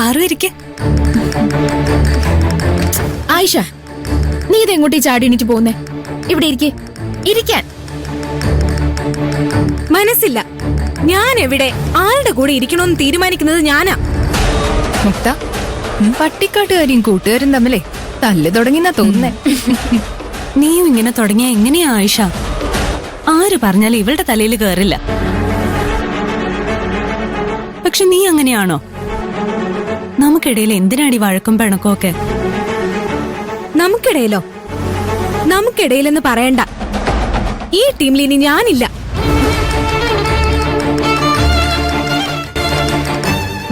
പാറു ഇരിക്കെ. ആയിഷ, നീ ഇതെങ്ങോട്ടേ ചാടി എണീറ്റ് പോകുന്നേ? ഇവിടെ ഇരിക്കാൻ മനസ്സില്ല. ഞാൻ എവിടെ ആരുടെ കൂടെ ഇരിക്കണമെന്ന് തീരുമാനിക്കുന്നത് ഞാനാ. മുക്ത, പട്ടിക്കാട്ടുകാരിയും കൂട്ടുകാരും തമ്മിലേ തല്ല് തുടങ്ങിന്നാ തോന്നുന്നേ. നീയും ഇങ്ങനെ തുടങ്ങിയ എങ്ങനെയാ ആയിഷ? ആര് പറഞ്ഞാലും ഇവളുടെ തലയിൽ കേറില്ല. പക്ഷെ നീ അങ്ങനെയാണോ? നമുക്കിടയിൽ എന്തിനാടി വഴക്കും പിണക്കോ ഒക്കെ? നമുക്കിടയിലോ? നമുക്കിടയിലെന്ന് പറയണ്ട. ഈ ടീമിൽ ഇനി ഞാനില്ല.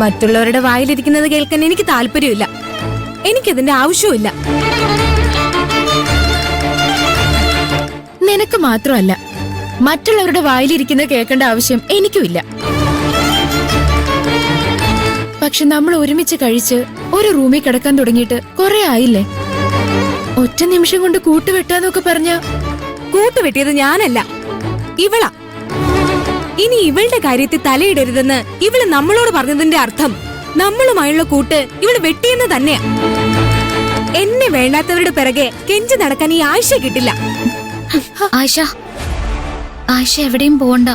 മറ്റുള്ളവരുടെ വായിലിരിക്കുന്നത് കേൾക്കാൻ എനിക്ക് താല്പര്യമില്ല. എനിക്കതിന്റെ ആവശ്യമില്ല. നിനക്ക് മാത്രമല്ല, മറ്റുള്ളവരുടെ വായിലിരിക്കുന്നത് കേൾക്കേണ്ട ആവശ്യം എനിക്കുമില്ല. പക്ഷെ നമ്മൾ ഒരുമിച്ച് കഴിച്ച് ഒരു റൂമിൽ കിടക്കാൻ തുടങ്ങിയിട്ട് കുറെ ആയില്ലേ? ഒറ്റ നിമിഷം കൊണ്ട് കൂട്ടുവെട്ടാന്നൊക്കെ പറഞ്ഞ കൂട്ടുവെട്ടിയത് ഞാനല്ല, ഇവളാ. ഇനി ഇവളുടെ കാര്യത്തിൽ തലയിടരുതെന്ന് ഇവള് നമ്മളോട് പറഞ്ഞതിന്റെ അർത്ഥം നമ്മളുമായുള്ള കൂട്ട് ഇവള് വെട്ടിയെന്ന് തന്നെയാ. എന്നെ വേണ്ടാത്തവരുടെ പിറകെ കെഞ്ചി നടക്കാൻ ഈ ആയിഷ കിട്ടില്ല. ആയിഷ എവിടെയും പോകണ്ട.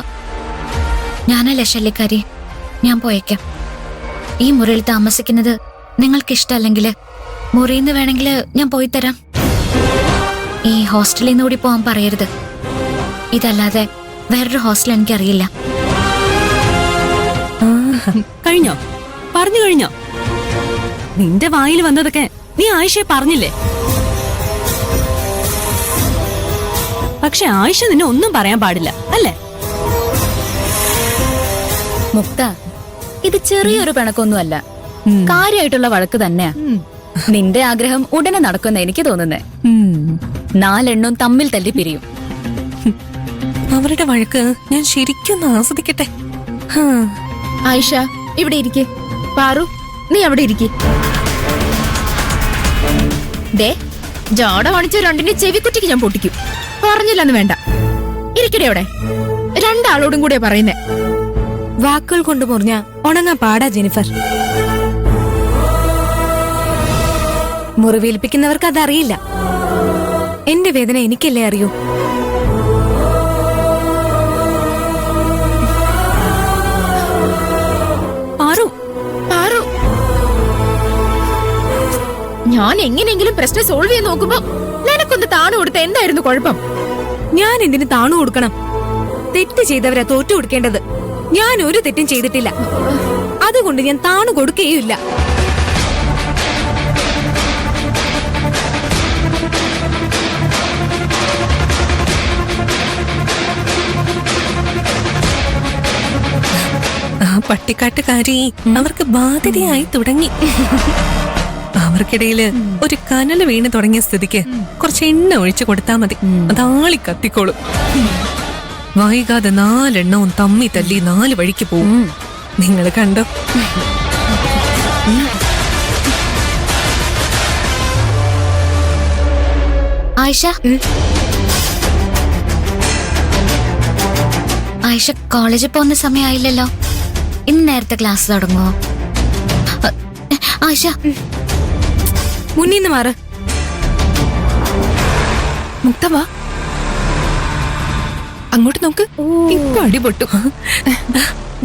ഞാനല്ല ശല്യക്കാരി, ഞാൻ പോയേക്കാം. ഈ മുറിയിൽ താമസിക്കുന്നത് നിങ്ങൾക്കിഷ്ടല്ലെങ്കിൽ മുറിയിന്ന് വേണമെങ്കിൽ ഞാൻ പോയി തരാം. ഈ ഹോസ്റ്റലിൽ നിന്ന് കൂടി പോകാൻ പറയരുത്. ഇതല്ലാതെ വേറൊരു ഹോസ്റ്റൽ എനിക്കറിയില്ല. കഴിഞ്ഞോ? പറഞ്ഞു കഴിഞ്ഞോ? നിന്റെ വായിൽ വന്നതൊക്കെ നീ ആയിഷയെ പറഞ്ഞില്ലേ? പക്ഷെ ആയിഷ നിന്നെ ഒന്നും പറയാൻ പാടില്ല അല്ലേ? മുക്ത, ഇത് ചെറിയൊരു പിണക്കൊന്നുമല്ല, കാര്യമായിട്ടുള്ള വഴക്ക് തന്നെയാ. നിന്റെ ആഗ്രഹം ഉടനെ നടക്കുന്ന എനിക്ക് തോന്നുന്നേ. 4 എണ്ണവും തമ്മിൽ തല്ലി പിരിയും. അവരുടെ വഴക്ക് ഞാൻ ശരിക്കും ആസ്വദിക്കട്ടെ. ആയിഷ, ഇവിടെ ഇരിക്കെ. പാറു, നീ അവിടെ ഇരിക്കെ. ദേ, ജാട കാണിച്ച രണ്ടിന്റെ ചെവിക്കുറ്റിക്ക് ഞാൻ പൊട്ടിക്കും. പറഞ്ഞില്ലെന്ന് വേണ്ട. ഇരിക്കടേ അവിടെ. രണ്ടാളോടും കൂടെ പറയുന്നേ. വാക്കുകൾ കൊണ്ട് മുറിഞ്ഞ ഉണങ്ങാൻ പാടാ ജെനിഫർ. മുറിവേൽപ്പിക്കുന്നവർക്ക് അതറിയില്ല. എന്റെ വേദന എനിക്കല്ലേ അറിയൂ. ഞാൻ എങ്ങനെയെങ്കിലും പ്രശ്നം സോൾവ് ചെയ്യാൻ നോക്കുമ്പോ നിനക്കൊന്ന് താണു കൊടുത്ത എന്തായിരുന്നു കുഴപ്പം? ഞാൻ എന്തിനു താണു കൊടുക്കണം? തെറ്റ് ചെയ്തവരാ തോറ്റു കൊടുക്കേണ്ടത്. ഞാൻ ഒരു തെറ്റും ചെയ്തിട്ടില്ല. അതുകൊണ്ട് ഞാൻ താണു കൊടുക്കുകയില്ല. ആ പട്ടിക്കാട്ടുകാരി അവർക്ക് ബാധ്യതയായി തുടങ്ങി. അവർക്കിടയില് ഒരു കനല് വീണ് തുടങ്ങിയ സ്ഥിതിക്ക് കുറച്ച് എണ്ണ ഒഴിച്ചു കൊടുത്താ മതി. അതാളി കത്തിക്കോളും. വൈകാതെ 4 എണ്ണവും തമ്മി തല്ലി 4 വഴിക്ക് പോവും. നിങ്ങൾ കണ്ടോ? ആയിഷ കോളേജിൽ പോകുന്ന സമയമായില്ലല്ലോ. ഇന്ന് നേരത്തെ ക്ലാസ് തുടങ്ങുമോ? ആയിഷ, മുന്നീന്ന് മാറ്. മുക്തവാ, അങ്ങോട്ട് നോക്ക്. ഇപ്പൊ അടിപൊട്ടും.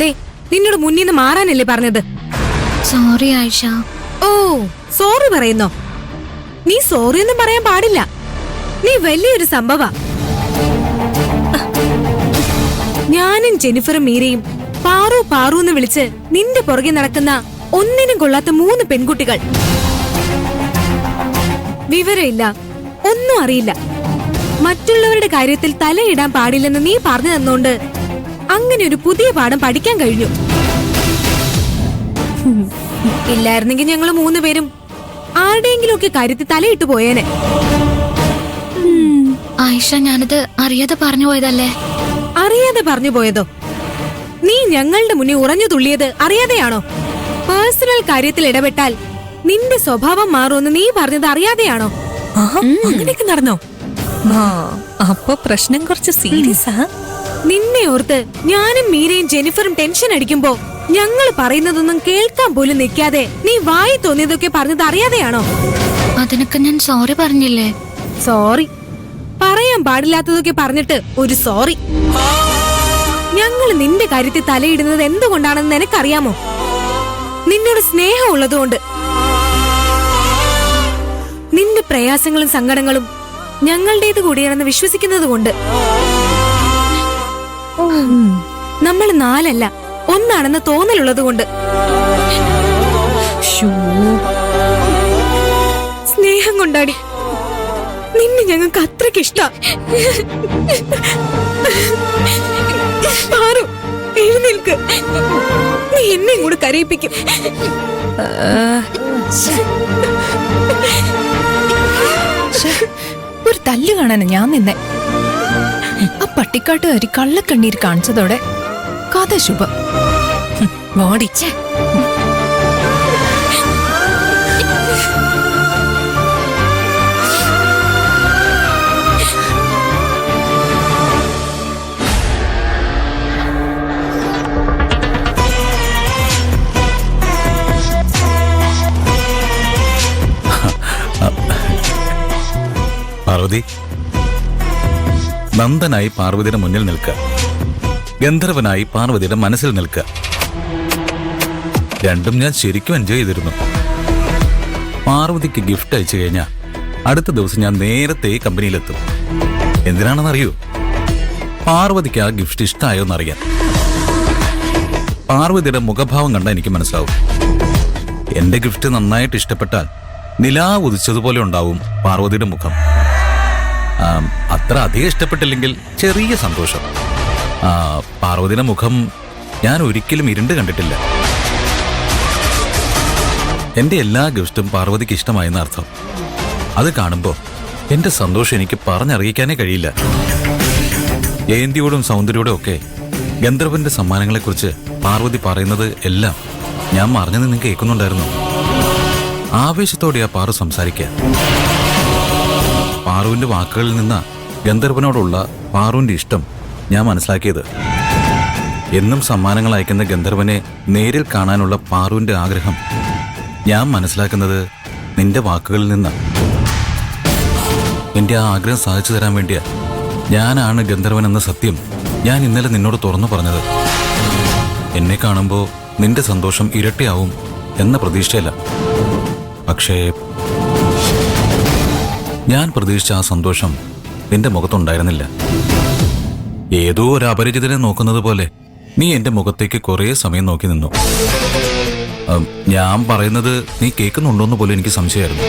ദേ, നിന്നോട് മുന്നീന്ന് മാറാനല്ലേ പറഞ്ഞത്? സോറി ആയിഷ. ഓ, സോറി പറയുന്നോ? നീ സോറി ഒന്നും പറയാൻ പാടില്ല. നീ വലിയൊരു സംഭവ. ഞാനും ജെനിഫറും മീരയും പാറു പാറു എന്ന് വിളിച്ച് നിന്റെ പുറകെ നടക്കുന്ന ഒന്നിനും കൊള്ളാത്ത 3 പെൺകുട്ടികൾ. വിവരമില്ല, ഒന്നും അറിയില്ല. മറ്റുള്ളവരുടെ കാര്യത്തിൽ തലയിടാൻ പാടില്ലെന്ന് നീ പറഞ്ഞു തന്നോണ്ട് അങ്ങനെ ഒരു പുതിയ പാഠം പഠിക്കാൻ കഴിഞ്ഞു. ഇല്ലായിരുന്നെങ്കിൽ ഞങ്ങൾ 3 പേരും ആരുടെയെങ്കിലും ഒക്കെ കാര്യത്തിൽ തലയിട്ട് പോയേനെ. ആയിഷ, ഞാനത് അറിയാതെ പറഞ്ഞു പോയതല്ലേ. അറിയാതെ പറഞ്ഞു പോയതോ? നീ ഞങ്ങളുടെ മുന്നിൽ ഉറഞ്ഞു തുള്ളിയത് അറിയാതെയാണോ? പേഴ്സണൽ കാര്യത്തിൽ ഇടപെട്ടാൽ നിന്റെ സ്വഭാവം മാറുമെന്ന് നീ പറഞ്ഞത് അറിയാതെയാണോ? അങ്ങനെയൊക്കെ നടന്നോ? അപ്പൊ പ്രശ്നം കുറച്ച് സീരിയസാ. നിന്നെ ഓർത്ത് ഞാനും മീരയും ജെനിഫറും ടെൻഷൻ അടിക്കുമ്പോ ഞങ്ങൾ പറയുന്നതൊന്നും കേൾക്കാൻ പോലും നിൽക്കാതെ നീ വായി തോന്നിയതൊക്കെ പറഞ്ഞത് അറിയാതെയാണോ? അതിനൊക്കെ ഞാൻ സോറി പറഞ്ഞില്ലേ? സോറി പറയാൻ പാടില്ലാത്തതൊക്കെ പറഞ്ഞിട്ട് ഒരു സോറി. ഞങ്ങൾ നിന്റെ കാര്യത്തിൽ തലയിടുന്നത് എന്തുകൊണ്ടാണെന്ന് നിനക്കറിയാമോ? നിന്നോട് സ്നേഹം ഉള്ളതുകൊണ്ട്. നിന്റെ പ്രയാസങ്ങളും സങ്കടങ്ങളും ഞങ്ങളുടേത് കൂടിയാണെന്ന് വിശ്വസിക്കുന്നത് കൊണ്ട്. നമ്മൾ 4 ഒന്നാണെന്ന് തോന്നലുള്ളത് കൊണ്ട്. സ്നേഹം കൊണ്ടാടി നിന്നെ ഞങ്ങൾക്ക് അത്രയ്ക്ക് ഇഷ്ടാ. പാറു, എഴുന്നേൽക്ക്. നീ എന്നെ കൂടെ കരയിപ്പിക്കും. ഒരു തല്ല് കാണാൻ ഞാൻ നിന്നെ. ആ പട്ടിക്കാട്ടുകാരി കള്ളക്കണ്ണീർ കാണിച്ചതോടെ കഥ ശുഭം. വാടി. പാർവതി, നന്ദനായി പാർവതിയുടെ മുന്നിൽ നിൽക്കുക, ഗന്ധർവനായി പാർവതിയുടെ മനസ്സിൽ നിൽക്കുക. രണ്ടും ഞാൻ ശരിക്കും എൻജോയ് ചെയ്തിരുന്നു. പാർവതിക്ക് ഗിഫ്റ്റ് അയച്ചു കഴിഞ്ഞാൽ അടുത്ത ദിവസം ഞാൻ നേരത്തെ കമ്പനിയിലെത്തും. എന്തിനാണെന്നറിയൂ? പാർവതിക്ക് ആ ഗിഫ്റ്റ് ഇഷ്ടമായോന്നറിയാൻ. പാർവതിയുടെ മുഖഭാവം കണ്ടാൽ എനിക്ക് മനസ്സിലാവും. എന്റെ ഗിഫ്റ്റ് നന്നായിട്ട് ഇഷ്ടപ്പെട്ടാൽ നിലാവ് ഉദിച്ചതുപോലെ ഉണ്ടാവും പാർവതിയുടെ മുഖം. അത്ര അധികം ഇഷ്ടപ്പെട്ടില്ലെങ്കിൽ ചെറിയ സന്തോഷം. പാർവതിയുടെ മുഖം ഞാൻ ഒരിക്കലും ഇരുണ്ട് കണ്ടിട്ടില്ല. എന്റെ എല്ലാ ഗിഫ്റ്റും പാർവതിക്ക് ഇഷ്ടമായെന്ന അർത്ഥം. അത് കാണുമ്പോൾ എന്റെ സന്തോഷം എനിക്ക് പറഞ്ഞറിയിക്കാനേ കഴിയില്ല. ജയന്തിയോടും സൗന്ദര്യോടും ഒക്കെ ഗന്ധർവന്റെ സമ്മാനങ്ങളെക്കുറിച്ച് പാർവതി പറയുന്നത് എല്ലാം ഞാൻ മറിഞ്ഞു നിന്ന് കേൾക്കുന്നുണ്ടായിരുന്നു. ആവേശത്തോടെയാ പാറു സംസാരിക്കുക. പാറുവിന്റെ വാക്കുകളിൽ നിന്ന് ഗന്ധർവനോടുള്ള പാറുവിന്റെ ഇഷ്ടം ഞാൻ മനസ്സിലാക്കിയത്. എന്നും സമ്മാനങ്ങൾ അയക്കുന്ന ഗന്ധർവനെ നേരിൽ കാണാനുള്ള പാറുവിന്റെ ആഗ്രഹം ഞാൻ മനസ്സിലാക്കുന്നത് നിന്റെ വാക്കുകളിൽ നിന്നാണ്. എന്റെ ആ ആഗ്രഹം സാധിച്ചു തരാൻ വേണ്ടിയാ ഞാനാണ് ഗന്ധർവൻ എന്ന സത്യം ഞാൻ ഇന്നലെ നിന്നോട് തുറന്നു പറഞ്ഞത്. എന്നെ കാണുമ്പോൾ നിന്റെ സന്തോഷം ഇരട്ടിയാവും എന്ന പ്രതീക്ഷയല്ല. പക്ഷേ ഞാൻ പ്രതീക്ഷിച്ച ആ സന്തോഷം നിന്റെ മുഖത്തുണ്ടായിരുന്നില്ല. ഏതോ ഒരു അപരിചിതനെ നോക്കുന്നത് പോലെ നീ എന്റെ മുഖത്തേക്ക് കുറേ സമയം നോക്കി നിന്നു. ഞാൻ പറയുന്നത് നീ കേൾക്കുന്നുണ്ടോന്ന് പോലും എനിക്ക് സംശയമായിരുന്നു.